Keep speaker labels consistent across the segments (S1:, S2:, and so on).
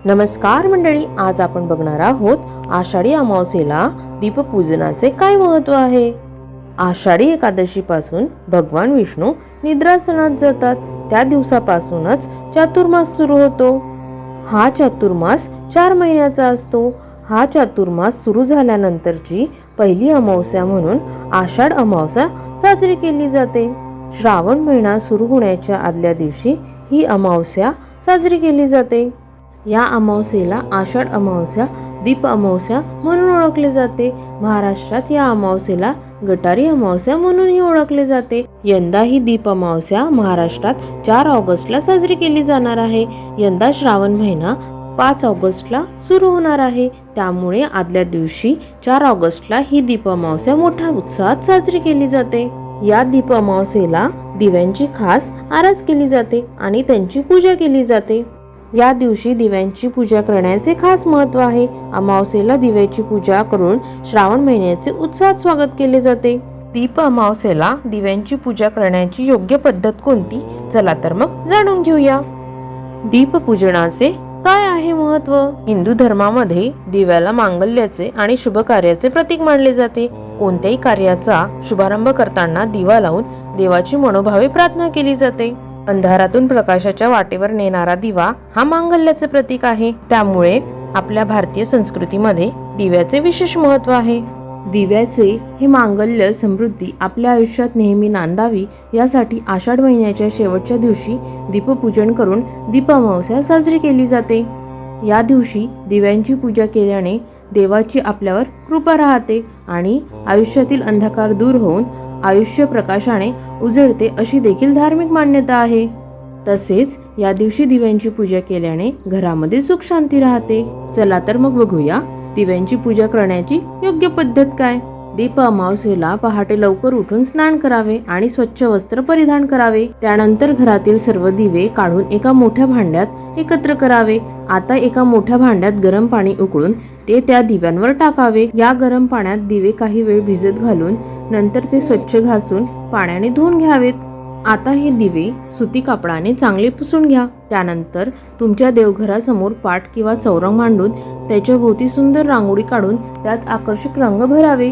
S1: नमस्कार मंडळी, आज आपण बघणार आहोत आषाढी अमावस्येला दीपपूजनाचे काय महत्त्व आहे। आषाढी एकादशीपासून भगवान विष्णू निद्रासनात जातात। त्या दिवसापासूनच चातुर्मास सुरू होतो। हा चातुर्मास 4 महिन्याचा असतो। हा चातुर्मास सुरू झाल्यानंतरची पहिली अमावस्या म्हणून आषाढ अमावस्या साजरी केली जाते। श्रावण महिना सुरू होण्याच्या आदल्या दिवशी ही अमावस्या साजरी केली जाते। या अमावस्येला आषाढ अमावस्या, दीप अमावस्या म्हणून ओळखले जाते। महाराष्ट्रात या अमावस्येला गटारी अमावस्या म्हणूनही ओळखले जाते। यंदा ही दीप अमावस्या महाराष्ट्रात 4 ऑगस्टला साजरी केली जाणार आहे। यंदा श्रावण महिना 5 ऑगस्टला सुरू होणार आहे, त्यामुळे आदल्या दिवशी 4 ऑगस्टला ही दीप अमावस्या मोठ्या उत्साहात साजरी केली जाते। या दीप अमावस्येला दिव्यांची खास आरास केली जाते आणि त्यांची पूजा केली जाते। या दिवशी दिव्यांची पूजा करण्याचे खास महत्त्व आहे। अमावस्येला दिव्याची पूजा करून श्रावण महिन्याचे उत्साहात स्वागत केले जाते। दीप अमावस्येला दिव्यांची पूजा करण्याची योग्य पद्धत कोणती? चला तर मग जाणून घेऊया। दीपपूजनाचे काय आहे महत्त्व? हिंदू धर्मामध्ये दिव्याला मांगल्याचे आणि शुभ कार्याचे प्रतीक मानले जाते। कोणत्याही कार्याचा शुभारंभ करताना दिवा लावून देवाची मनोभावे प्रार्थना केली जाते। अंधारातून प्रकाशाच्या वाटेवर नेणारा दिवा हा मांगल्याचे प्रतीक आहे, त्यामुळे आपल्या भारतीय संस्कृतीमध्ये दिव्याचे विशेष महत्त्व आहे। दिव्याचे हे मांगल्य समृद्धी आपल्या आयुष्यात नेहमी नांदावी यासाठी आषाढ महिन्याच्या शेवटच्या दिवशी दीपपूजन करून दीप अमावस्या साजरी केली जाते। या दिवशी दिव्यांची पूजा केल्याने देवाची आपल्यावर कृपा राहते आणि आयुष्यातील अंधकार दूर होऊन आयुष्य प्रकाशाने उजळते अशी देखील धार्मिक मान्यता आहे। तसेच या दिवशी दिव्यांची पूजा केल्याने घरामध्ये सुख शांती राहते। चला तर मग बघूया दिव्यांची पूजा करण्याची योग्य पद्धत काय। दीप अमावस्येला पहाटे लवकर उठून स्नान करावे आणि स्वच्छ वस्त्र परिधान करावे। त्यानंतर घरातील सर्व दिवे काढून एका मोठ्या भांड्यात एकत्र करावे। आता एका मोठ्या भांड्यात गरम पाणी उकळून ते त्या दिव्यांवर टाकावे। या गरम पाण्यात दिवे काही वेळ भिजत घालून नंतर ते स्वच्छ घासून पाण्याने धुवून घ्यावेत। आता हे दिवे सुती कापडाने चांगले पुसून घ्या। त्यानंतर तुमच्या देवघरासमोर पाट किंवा चौरंग मांडून त्याच्या भोवती सुंदर रांगोळी काढून त्यात आकर्षक रंग भरावे।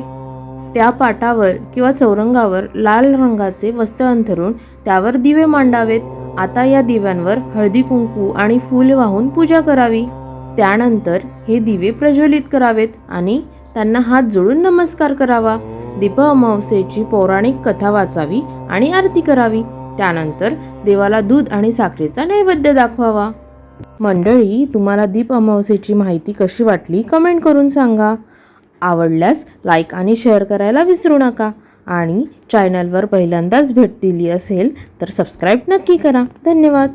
S1: त्या पाटावर किंवा चौरंगावर लाल रंगाचे वस्त्र अंथरून त्यावर दिवे मांडावेत। आता या दिव्यांवर हळदी कुंकू आणि फूल वाहून पूजा करावी। त्यानंतर हे दिवे प्रज्वलित करावेत आणि त्यांना हात जोडून नमस्कार करावा। दीप अमावस्येची पौराणिक कथा वाचावी आणि आरती करावी। त्यानंतर देवाला दूध आणि साखरेचा नैवेद्य दाखवावा। मंडळी, तुम्हाला दीप अमावस्येची माहिती कशी वाटली कमेंट करून सांगा। आवडल्यास लाईक आणि शेअर करायला विसरू नका आणि चॅनलवर पहिल्यांदाच भेट दिली असेल तर सबस्क्राईब नक्की करा। धन्यवाद।